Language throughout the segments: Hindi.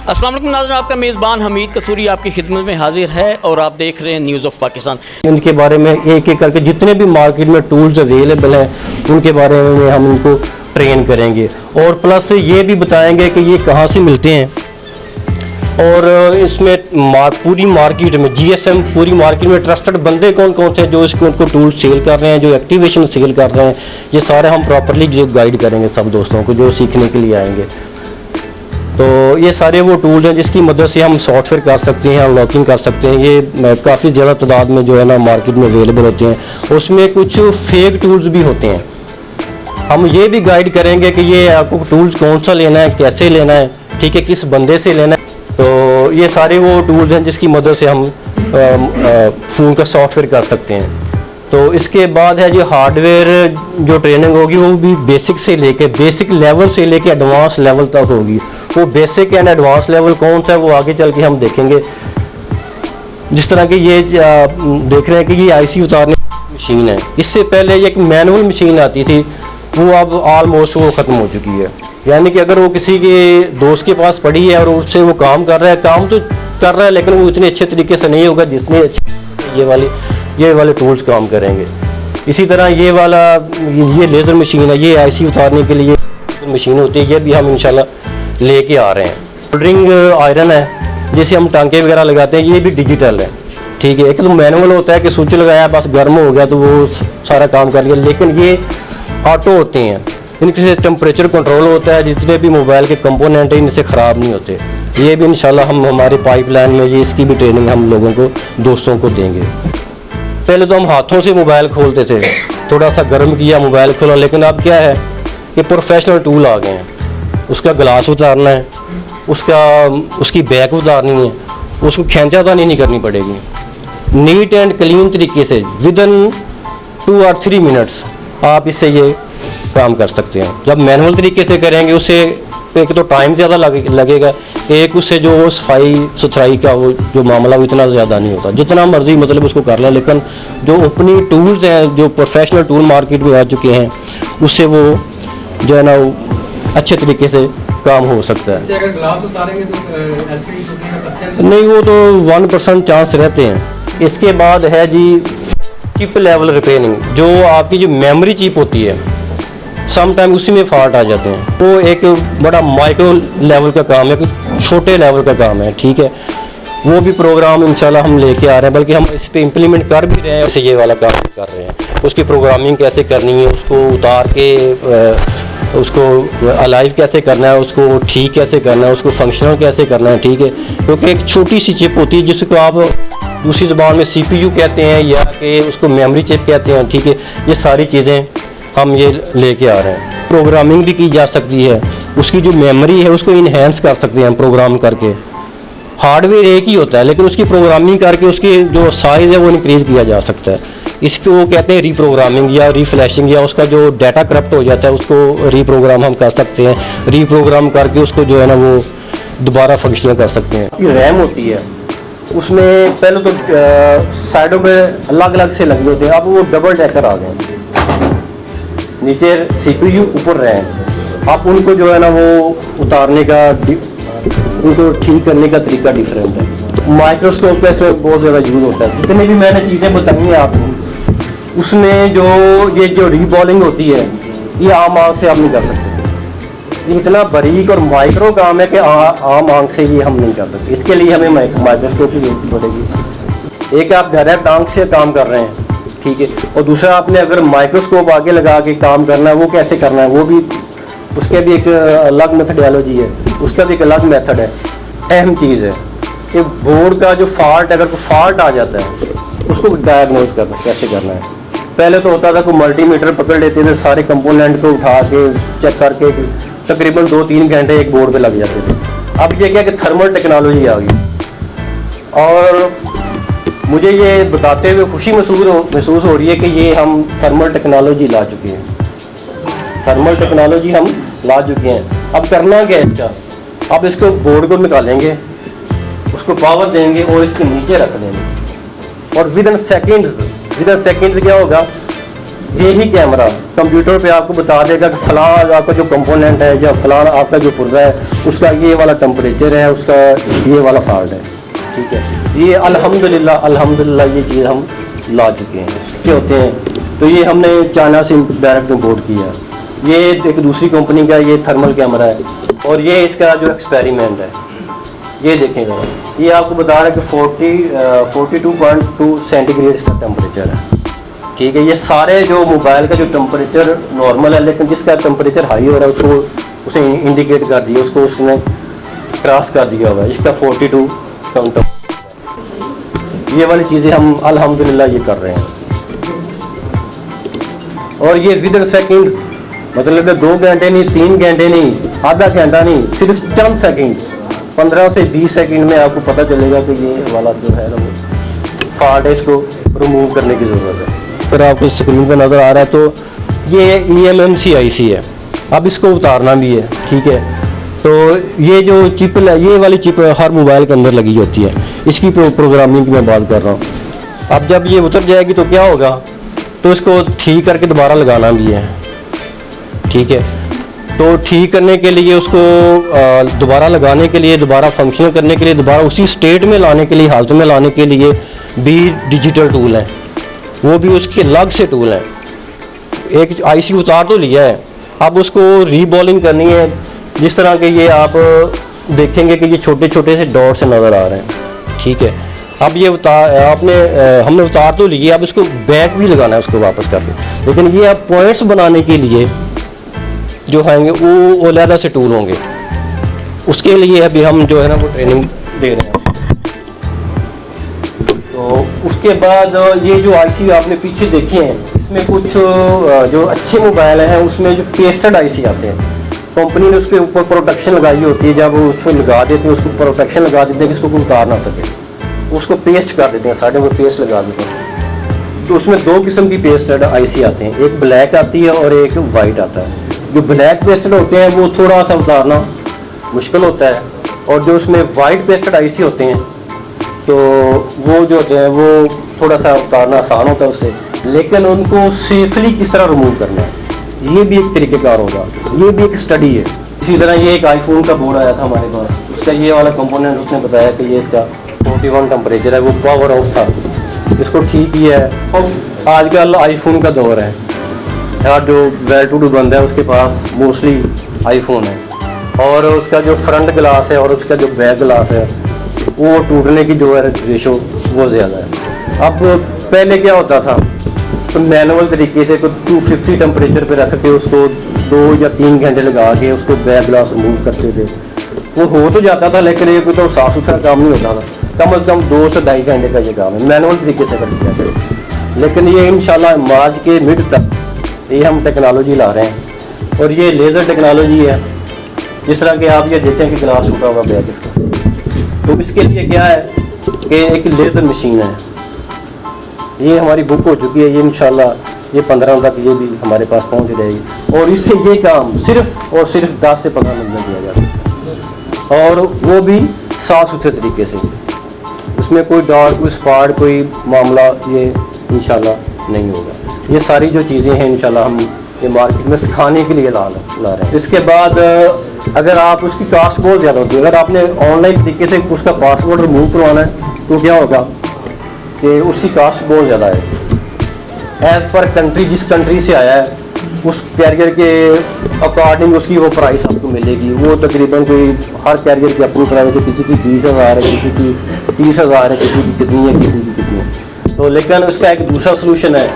अस्सलाम वालेकुम नाज़रीन, आपका मेज़बान हमीद कसूरी आपकी खिदमत में हाजिर है और आप देख रहे हैं न्यूज़ ऑफ पाकिस्तान। उनके बारे में एक एक करके जितने भी मार्केट में टूल्स अवेलेबल हैं उनके बारे में हम उनको ट्रेन करेंगे और प्लस ये भी बताएंगे कि ये कहाँ से मिलते हैं और इसमें पूरी मार्केट में GSM पूरी मार्केट में ट्रस्टेड बंदे कौन कौन से जो इसको उनको टूल्स सेल कर रहे हैं, जो एक्टिवेशन सेल कर रहे हैं, ये सारे हम प्रॉपरली जो गाइड करेंगे सब दोस्तों को जो सीखने के लिए आएंगे। तो ये सारे वो टूल्स हैं जिसकी मदद से हम सॉफ्टवेयर कर सकते हैं, अनलॉकिंग कर सकते हैं। ये काफ़ी ज़्यादा तादाद में जो है ना मार्केट में अवेलेबल होते हैं। उसमें कुछ फेक टूल्स भी होते हैं। हम ये भी गाइड करेंगे कि ये आपको टूल्स कौन सा लेना है, कैसे लेना है, ठीक है, किस बंदे से लेना है। तो ये सारे वो टूल्स हैं जिसकी मदद से हम फ़ोन का सॉफ्टवेयर कर सकते हैं। तो इसके बाद है जो हार्डवेयर जो ट्रेनिंग होगी वो भी बेसिक से लेके बेसिक लेवल से लेके एडवांस लेवल तक होगी। वो बेसिक एंड एडवांस लेवल कौन सा है वो आगे चल के हम देखेंगे। जिस तरह की ये देख रहे हैं कि ये IC उतारने की मशीन है, इससे पहले एक मैनुअल मशीन आती थी, वो अब ऑलमोस्ट वो ख़त्म हो चुकी है। यानी कि अगर वो किसी के दोस्त के पास पड़ी है और उससे वो काम कर रहा है, काम तो कर रहा है लेकिन वो इतने अच्छे तरीके से नहीं होगा जितने अच्छे ये वाले टूल्स काम करेंगे। इसी तरह ये लेज़र मशीन है, ये IC उतारने के लिए मशीन होती है, ये भी हम इंशाल्लाह लेके आ रहे हैं। सोल्डरिंग आयरन है जैसे हम टांके वगैरह लगाते हैं, ये भी डिजिटल है, ठीक है। एक तो मैनुअल होता है कि स्विच लगाया बस गर्म हो गया तो वो सारा काम कर लिया, लेकिन ये ऑटो होते हैं, इनसे टेम्परेचर कंट्रोल होता है, जितने भी मोबाइल के कंपोनेंट हैं इनसे ख़राब नहीं होते। ये भी इंशाल्लाह हम हमारे पाइपलाइन में ये इसकी भी ट्रेनिंग हम लोगों को दोस्तों को देंगे। पहले तो हम हाथों से मोबाइल खोलते थे, थोड़ा सा गर्म किया मोबाइल खोला, लेकिन अब क्या है कि प्रोफेशनल टूल आ गए हैं। उसका ग्लास उतारना है, उसकी बैक उतारनी है, उसको खींचातानी नहीं करनी पड़ेगी। नीट एंड क्लीन तरीके से विदिन 2 और 3 मिनट्स आप इससे ये काम कर सकते हैं। जब मैनुअल तरीके से करेंगे उससे एक तो टाइम ज़्यादा लगेगा, एक उससे जो सफाई सुथराई का वो जो मामला वो इतना ज़्यादा नहीं होता। जितना मर्जी मतलब उसको कर लें, लेकिन जो अपनी टूल्स हैं जो प्रोफेशनल टूल मार्केट में आ चुके हैं उससे वो जो है ना अच्छे तरीके से काम हो सकता है। अगर ग्लास उतारेंगे तो LCD नहीं, वो तो 1% चांस रहते हैं। इसके बाद है जी चिप लेवल रिपेयरिंग, जो आपकी जो मेमोरी चिप होती है सम टाइम उसी में फॉल्ट आ जाते हैं। वो एक बड़ा माइक्रो लेवल का काम है, छोटे लेवल का काम है, ठीक है। वो भी प्रोग्राम इंशाल्लाह हम लेके आ रहे हैं, बल्कि हम इस पे इम्प्लीमेंट कर भी रहे हैं। ऐसे ये वाला काम कर रहे हैं, उसकी प्रोग्रामिंग कैसे करनी है, उसको उतार के उसको अलाइव कैसे करना है, उसको ठीक कैसे करना है, उसको फंक्शनल कैसे करना है, ठीक है। क्योंकि एक छोटी सी चिप होती है जिसको आप दूसरी ज़बान में CPU कहते हैं या कि उसको मेमोरी चिप कहते हैं, ठीक है। ये सारी चीज़ें हम ये लेके आ रहे हैं। प्रोग्रामिंग भी की जा सकती है, उसकी जो मेमोरी है उसको इन्हेंस कर सकते हैं हम प्रोग्राम करके। हार्डवेयर एक ही होता है लेकिन उसकी प्रोग्रामिंग करके उसकी जो साइज़ है वो इंक्रीज़ किया जा सकता है। इसको कहते हैं रीप्रोग्रामिंग या रीफ्लैशिंग, या उसका जो डाटा करप्ट हो जाता है उसको रीप्रोग्राम हम कर सकते हैं। रीप्रोग्राम करके उसको जो है ना वो दोबारा फंक्शनल कर सकते हैं। रैम होती है, उसमें पहले तो साइडों पे अलग अलग से लगे होते हैं, अब वो डबल डेकर आ गए, नीचे CPU ऊपर रैम। आप उनको जो है ना वो उतारने का उनको ठीक करने का तरीका डिफरेंट है। माइक्रोस्कोप का इसमें बहुत ज़्यादा यूज़ होता है। जितनी भी मैंने चीज़ें बताई हैं आपको, उसमें जो रीबॉलिंग होती है ये आम आंख से आप नहीं कर सकते। ये इतना बारीक और माइक्रो काम है कि आम आंख से ये हम नहीं कर सकते। इसके लिए हमें माइक्रोस्कोप की जरूरत पड़ेगी। एक आप डायरेक्ट आंख से काम कर रहे हैं, ठीक है, और दूसरा आपने अगर माइक्रोस्कोप आगे लगा के काम करना है, वो कैसे करना है, वो भी उसके भी एक अलग मेथडोलॉजी है, उसका भी एक अलग मेथड है। अहम चीज़ है कि बोर्ड का जो फॉल्ट, अगर कोई फॉल्ट आ जाता है उसको डायग्नोज करना कैसे करना है। पहले तो होता था कोई मल्टीमीटर पकड़ लेते थे, सारे कंपोनेंट को उठा के चेक करके तकरीबन 2-3 घंटे एक बोर्ड पे लग जाते थे। अब ये क्या कि थर्मल टेक्नोलॉजी आ गई, और मुझे ये बताते हुए खुशी महसूस हो रही है कि ये हम थर्मल टेक्नोलॉजी ला चुके हैं। थर्मल टेक्नोलॉजी हम ला चुके हैं। अब करना क्या है इसका, अब इसको बोर्ड को निकालेंगे, उसको पावर देंगे और इसके नीचे रख देंगे, और विदिन सेकेंड्स क्या होगा, यही कैमरा कंप्यूटर पे आपको बता देगा कि फलां आपका जो कंपोनेंट है या फलां आपका जो पुर्जा है उसका ये वाला टेम्परेचर है, उसका ये वाला फॉल्ट है। ठीक है, ये अल्हम्दुलिल्लाह ये चीज़ हम ला चुके हैं। क्या होते हैं तो ये हमने चाइना से डायरेक्ट इम्पोर्ट किया। ये एक दूसरी कंपनी का ये थर्मल कैमरा है और ये इसका जो एक्सपेरिमेंट है ये देखें ज़रा, ये आपको बता रहा है कि 42.2 सेंटीग्रेड का टेम्परेचर है। ठीक है, ये सारे जो मोबाइल का जो टेम्परेचर नॉर्मल है लेकिन जिसका टेम्परेचर हाई हो रहा है उसको उसे इंडिकेट कर दिया, उसको उसने क्रॉस कर दिया हुआ है। इसका 42 काउंट। ये वाली चीज़ें हम अल्हम्दुलिल्लाह ये कर रहे हैं। और ये विदिन सेकंड्स, मतलब 2 घंटे नहीं, 3 घंटे नहीं, आधा घंटा नहीं, सिर्फ चंद सेकंड, 15 से 20 सेकंड में आपको पता चलेगा कि ये वाला जो है ना वो फॉल्ट है, इसको रिमूव करने की ज़रूरत है। अगर आपको स्क्रीन पर नज़र आ रहा है तो ये eMMC IC है, अब इसको उतारना भी है। ठीक है, तो ये जो चिप है, ये वाली चिप हर मोबाइल के अंदर लगी होती है, इसकी प्रोग्रामिंग की मैं बात कर रहा हूँ। अब जब ये उतर जाएगी तो क्या होगा, तो इसको ठीक करके दोबारा लगाना भी है। ठीक है, तो ठीक करने के लिए उसको दोबारा लगाने के लिए, दोबारा फंक्शनल करने के लिए, दोबारा उसी स्टेट में लाने के लिए, हालत में लाने के लिए भी डिजिटल टूल है, वो भी उसके अलग से टूल है। एक IC उतार तो लिया है, अब उसको रीबॉलिंग करनी है। जिस तरह के ये आप देखेंगे कि ये छोटे छोटे से डॉट से नज़र आ रहे हैं। ठीक है, अब ये हमने उतार तो लिए, अब इसको बैक भी लगाना है उसको वापस करके। लेकिन ये अब पॉइंट्स बनाने के लिए जो होंगे वो अलहदा से टूल होंगे, उसके लिए अभी हम जो है ना वो ट्रेनिंग दे रहे हैं। तो उसके बाद ये जो IC आपने पीछे देखे हैं, इसमें कुछ जो अच्छे मोबाइल हैं उसमें जो पेस्टेड IC आते हैं, कंपनी ने उसके ऊपर प्रोटेक्शन लगाई होती है। जब उसको लगा देते हैं, उसको प्रोटेक्शन लगा देते हैं कि इसको कोई उतार ना सके, उसको पेस्ट कर देते हैं, साइड में पेस्ट लगा देते हैं। तो उसमें 2 किस्म की पेस्टेड IC आते हैं, एक ब्लैक आती है और एक वाइट आता है। जो ब्लैक पेस्टेड होते हैं वो थोड़ा सा उतारना मुश्किल होता है, और जो उसमें वाइट पेस्टेड IC होते हैं तो वो जो होते हैं वो थोड़ा सा उतारना आसान होता है उससे, लेकिन उनको सेफली किस तरह रिमूव करना है ये भी एक तरीक़ेकार होगा, ये भी एक स्टडी है। इसी तरह ये एक आईफोन का बोर्ड आया था हमारे पास, उसका ये वाला कंपोनेंट उसने बताया कि ये इसका 41 टेम्परेचर है, वो पावर ऑफ था, इसको ठीक किया है। और आजकल आईफोन का दौर है यार, जो वेल टू डू बंदा है उसके पास मोस्टली आईफोन है, और उसका जो फ्रंट ग्लास है और उसका जो बैक ग्लास है वो टूटने की जो है रेशो वो ज़्यादा है। अब पहले क्या होता था तो मैनुअल तरीके से 250 टेम्परेचर पे रख के उसको 2 या 3 घंटे लगा के उसको बैक ग्लास रिमूव करते थे। वो हो तो जाता था लेकिन ये कोई तो साफ सुथरा काम नहीं होता था, कम से कम 2 से 2.5 घंटे का ये काम है, मैनुअल तरीके से कर दिया था। लेकिन ये इंशाल्लाह मार्च के मिड तक ये हम टेक्नोलॉजी ला रहे हैं, और ये लेज़र टेक्नोलॉजी है। जिस तरह के आप ये देखें कि ग्लास टूटा हुआ बैक इसका, तो इसके लिए क्या है कि एक लेज़र मशीन है, ये हमारी बुक हो चुकी है, ये इंशाल्लाह ये 15 तक ये भी हमारे पास पहुंच जाएगी, और इससे ये काम सिर्फ और सिर्फ 10 से 15 मिनट में किया जाता है, और वो भी साफ़ सुथरे तरीके से, उसमें कोई डार्क कोई स्पॉट कोई मामला ये इंशाल्लाह नहीं होगा। ये सारी जो चीज़ें हैं इंशाल्लाह हम ये मार्केट में सिखाने के लिए ला रहे हैं। इसके बाद अगर आप उसकी कास्ट बहुत ज़्यादा होती है, अगर आपने ऑनलाइन तरीके से उसका पासवर्ड रिमूव करवाना है तो क्या होगा कि उसकी कास्ट बहुत ज़्यादा है। एज़ पर कंट्री, जिस कंट्री से आया है उस कैरियर के अकॉर्डिंग उसकी वो प्राइस आपको मिलेगी। वो तकरीबन कोई हर कैरियर की अपनी प्राइस है, किसी की 20,000 है, किसी की 30,000 है, किसी की कितनी है, किसी की कितनी। तो लेकिन उसका एक दूसरा सोल्यूशन है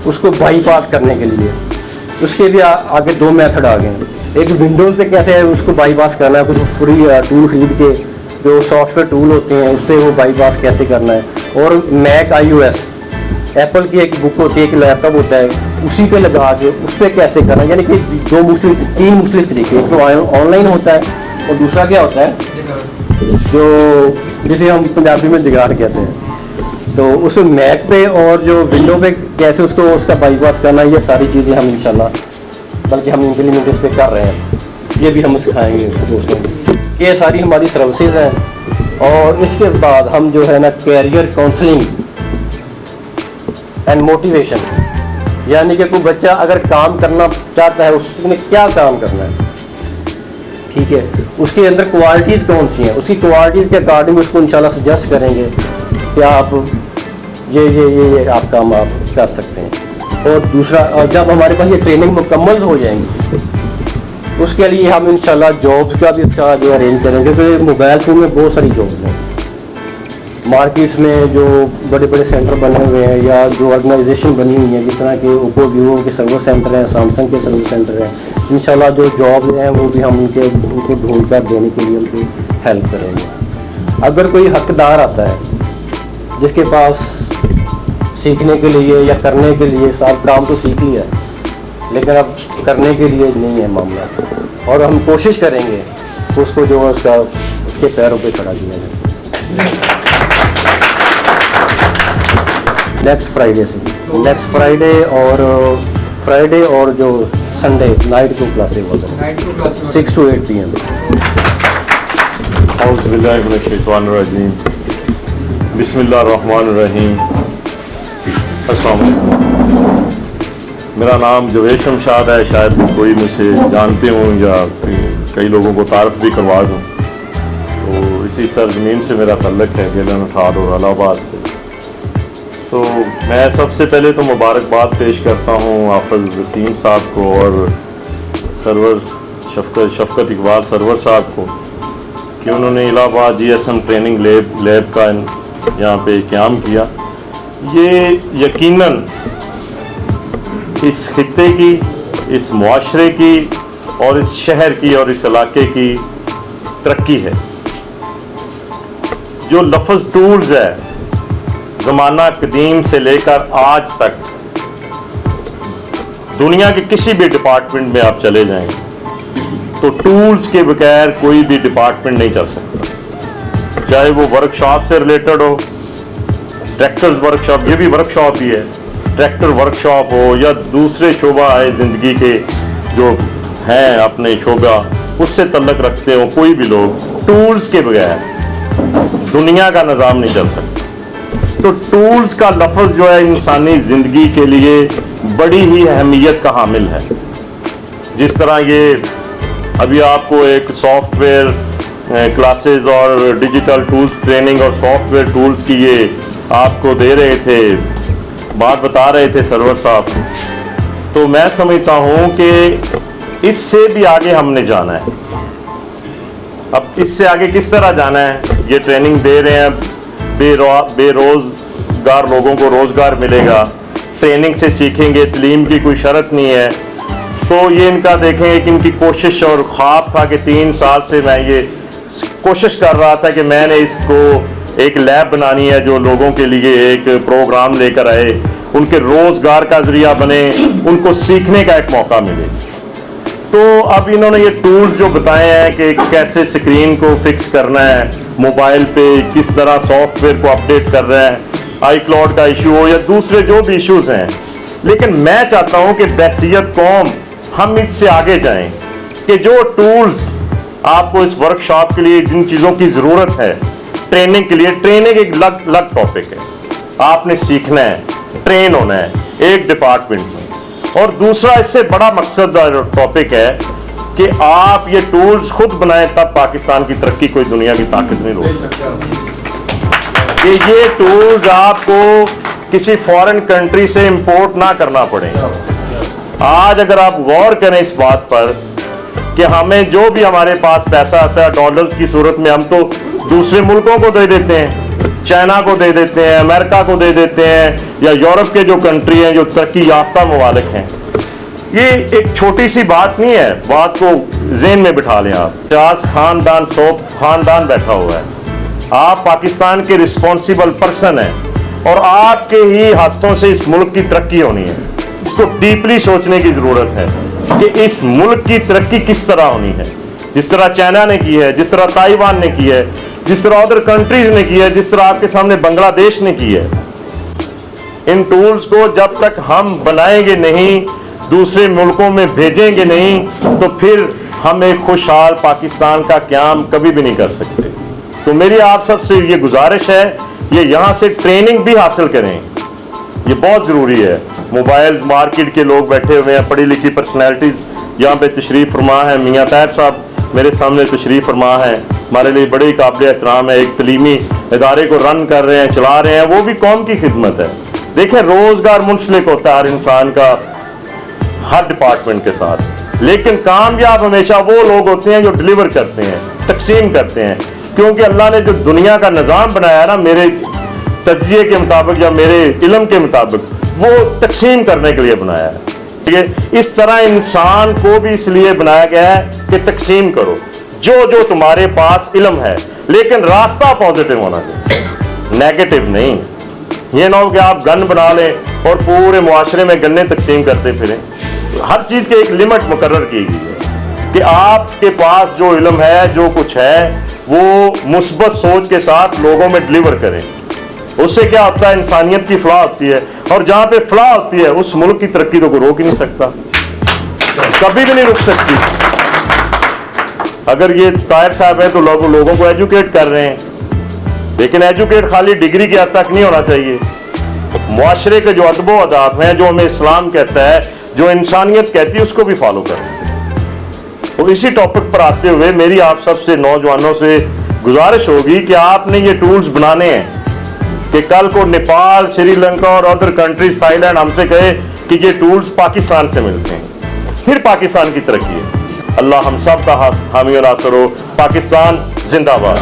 उसको बाईपास करने के लिए, उसके भी आगे 2 मेथड आ गए हैं। एक विंडोज़ पे कैसे है उसको बाईपास करना है, कुछ फ्री टूल खरीद के जो सॉफ्टवेयर टूल होते हैं उस पर वो बाईपास कैसे करना है, और मैक iOS एप्पल की एक बुक होती है, एक लैपटॉप होता है, उसी पे लगा के उस पर कैसे करना है। यानी कि 3 मुख्तलिफ तरीके, एक तो ऑनलाइन होता है और दूसरा क्या होता है जो जिसे हम पंजाबी में जुगाड़ कहते हैं। तो उसमें मैक पे और जो विंडो पे कैसे उसका बाईपास करना है, ये सारी चीज़ें हम इंशाल्लाह बल्कि हम इम्प्लीमेंट इस पर कर रहे हैं, ये भी हम सिखाएंगे दोस्तों को। ये सारी हमारी सर्विसेज हैं, और इसके बाद हम जो है ना कैरियर काउंसलिंग एंड मोटिवेशन यानी कि कोई बच्चा अगर काम करना चाहता है उसने क्या काम करना है, ठीक है, उसके अंदर क्वालिटीज़ कौन सी हैं, उसकी क्वालिटीज़ के अकॉर्डिंग उसको इंशाल्लाह सजेस्ट करेंगे कि आप ये आप काम आप कर सकते हैं। और दूसरा, जब हमारे पास ये ट्रेनिंग मुकम्मल हो जाएंगी उसके लिए हम इंशाल्लाह जॉब्स का भी इसका जो अरेंज करेंगे, क्योंकि मोबाइल फ़ोन में बहुत सारी जॉब्स हैं मार्केट में, जो बड़े बड़े सेंटर बने हुए हैं या जो ऑर्गेनाइजेशन बनी हुई है, जिस तरह के ओप्पो वीवो के सर्विस सेंटर हैं, सैमसंग के सर्विस सेंटर हैं, इंशाल्लाह जो जॉब्स हैं वो भी हम उनको ढूंढ कर देने के लिए उनको हेल्प करेंगे। अगर कोई हकदार आता है जिसके पास सीखने के लिए या करने के लिए, सब काम तो सीख लिया है लेकिन अब करने के लिए नहीं है मामला, और हम कोशिश करेंगे उसको जो है उसके पैरों पे खड़ा किया जाए। नेक्स्ट फ्राइडे और जो संडे नाइट को क्लासेस होता है 6 to 8 PM। बिस्मिल्लाहिर्रहमानिर्रहीम। अस्सलाम वालेकुम। मेरा नाम जवेद शमशाद है, शायद कोई मुझे जानते हों या कई लोगों को तारफ़ भी करवा दूँ। तो इसी सरज़मीन से मेरा तल्लुक़ है, गिलन उठाड़ और इलाहाबाद से। तो मैं सबसे पहले तो मुबारकबाद पेश करता हूँ हाफ़िज़ वसीम साहब को और सरवर शफ़क़त इकबाल सरवर साहब को कि उन्होंने इलाहाबाद GSM ट्रेनिंग लैब का यहाँ पे क़याम किया। ये यकीनन इस खित्ते की, इस मुआशरे की और इस शहर की और इस इलाके की तरक्की है। जो लफ्ज़ टूल्स है, ज़माना कदीम से लेकर आज तक दुनिया के किसी भी डिपार्टमेंट में आप चले जाएं तो टूल्स के बगैर कोई भी डिपार्टमेंट नहीं चल सकता, चाहे वो वर्कशॉप से रिलेटेड हो, ट्रैक्टर्स वर्कशॉप, ये भी वर्कशॉप ही है, ट्रैक्टर वर्कशॉप हो या दूसरे शोबा है ज़िंदगी के जो हैं अपने शोबा उससे तल्लुक़ रखते हो, कोई भी लोग टूल्स के बगैर दुनिया का निज़ाम नहीं चल सकता। तो टूल्स का लफ्ज़ जो है इंसानी ज़िंदगी के लिए बड़ी ही अहमियत का हामिल है। जिस तरह ये अभी आपको एक सॉफ्टवेयर क्लासेस और डिजिटल टूल्स ट्रेनिंग और सॉफ्टवेयर टूल्स की ये आपको दे रहे थे, बात बता रहे थे सरवर साहब, तो मैं समझता हूँ कि इससे भी आगे हमने जाना है। अब इससे आगे किस तरह जाना है, ये ट्रेनिंग दे रहे हैं, बेरोज़गार लोगों को रोज़गार मिलेगा, ट्रेनिंग से सीखेंगे, तालीम की कोई शर्त नहीं है। तो ये इनका देखें कि इनकी कोशिश और ख्वाब था कि 3 साल से मैं ये कोशिश कर रहा था कि मैंने इसको एक लैब बनानी है जो लोगों के लिए एक प्रोग्राम लेकर आए, उनके रोज़गार का ज़रिया बने, उनको सीखने का एक मौका मिले। तो अब इन्होंने ये टूल्स जो बताए हैं कि कैसे स्क्रीन को फिक्स करना है मोबाइल पे, किस तरह सॉफ्टवेयर को अपडेट कर रहे हैं, iCloud का इशू हो या दूसरे जो भी इश्यूज़ हैं, लेकिन मैं चाहता हूँ कि बैसियत कौम हम इससे आगे जाएं कि जो टूल्स आपको इस वर्कशॉप के लिए जिन चीज़ों की ज़रूरत है ट्रेनिंग के लिए, ट्रेनिंग एक अलग टॉपिक है, आपने सीखना है, ट्रेन होना है एक डिपार्टमेंट में। और दूसरा इससे बड़ा मकसद टॉपिक है कि आप ये टूल्स खुद बनाएं, तब पाकिस्तान की तरक्की कोई दुनिया की ताकत नहीं रोक सकती। कि ये टूल्स आपको किसी फॉरेन कंट्री से इंपोर्ट ना करना पड़े। आज अगर आप गौर करें इस बात पर कि हमें जो भी हमारे पास पैसा आता है डॉलर्स की सूरत में, हम तो दूसरे मुल्कों को दे देते हैं, चाइना को दे देते हैं, अमेरिका को दे देते हैं, या यूरोप के जो कंट्री हैं जो तरक्की याफ्ता ममालिक हैं। ये एक छोटी सी बात नहीं है, बात को ज़हन में बिठा लें आप। 50 खानदान 100 खानदान बैठा हुआ है, आप पाकिस्तान के रिस्पॉन्सिबल पर्सन हैं और आपके ही हाथों से इस मुल्क की तरक्की होनी है। इसको डीपली सोचने की ज़रूरत है कि इस मुल्क की तरक्की किस तरह होनी है, जिस तरह चाइना ने की है, जिस तरह ताइवान ने की है, जिस तरह अदर कंट्रीज ने की है, जिस तरह आपके सामने बांग्लादेश ने की है। इन टूल्स को जब तक हम बनाएंगे नहीं, दूसरे मुल्कों में भेजेंगे नहीं, तो फिर हम एक खुशहाल पाकिस्तान का क़याम कभी भी नहीं कर सकते। तो मेरी आप सबसे ये गुजारिश है, ये यहाँ से ट्रेनिंग भी हासिल करें ये बहुत ज़रूरी है। मोबाइल्स मार्केट के लोग बैठे हुए हैं, पढ़ी लिखी पर्सनैलिटीज़ यहाँ पे तशरीफ़ फरमा है। मियाँ ताहिर साहब मेरे सामने तशरीफ़ फरमा है, हमारे लिए बड़े ही काबिल एहतराम है। एक तलीमी इदारे को रन कर रहे हैं, चला रहे हैं, वो भी कौम की खिदमत है। देखें, रोज़गार मुंसलिक होता है हर इंसान का हर डिपार्टमेंट के साथ, लेकिन कामयाब हमेशा वो लोग होते हैं जो डिलीवर करते हैं, तकसीम करते हैं। क्योंकि अल्लाह ने जो दुनिया का निज़ाम बनाया ना, मेरे तज्जिए के मुताबिक या मेरे इल्म के मुताबिक, वो तकसीम करने के लिए बनाया है। ठीक है, इस तरह इंसान को भी इसलिए बनाया गया है कि तकसीम करो जो जो तुम्हारे पास इल्म है, लेकिन रास्ता पॉजिटिव होना चाहिए, नेगेटिव नहीं। ये ना हो कि आप गन बना लें और पूरे मुआशरे में गन्ने तकसीम करते फिरें। हर चीज़ की एक लिमिट मुकर्रर की गई है कि आपके पास जो इल्म है, जो कुछ है, वो मुस्बत सोच के साथ लोगों में डिलीवर करें। उससे क्या होता है, इंसानियत की फलाह होती है, और जहाँ पे फलाह होती है उस मुल्क की तरक्की तो कोई रोक ही नहीं सकता, कभी भी नहीं रुक सकती। अगर ये ताहिर साहब है तो लोगों को एजुकेट कर रहे हैं, लेकिन एजुकेट खाली डिग्री के हद तक नहीं होना चाहिए। मुआशरे के जो अदब अदाब हैं, जो हमें इस्लाम कहता है, जो इंसानियत कहती है, उसको भी फॉलो करें। तो इसी टॉपिक पर आते हुए मेरी आप सबसे नौजवानों से गुजारिश होगी कि आपने ये टूल्स बनाने हैं कि कल को नेपाल, श्रीलंका और अदर कंट्रीज, थाईलैंड हमसे कहे कि ये टूल्स पाकिस्तान से मिलते हैं, फिर पाकिस्तान की तरक्की है। अल्लाह हम सब का हामी और नासर हो। पाकिस्तान जिंदाबाद।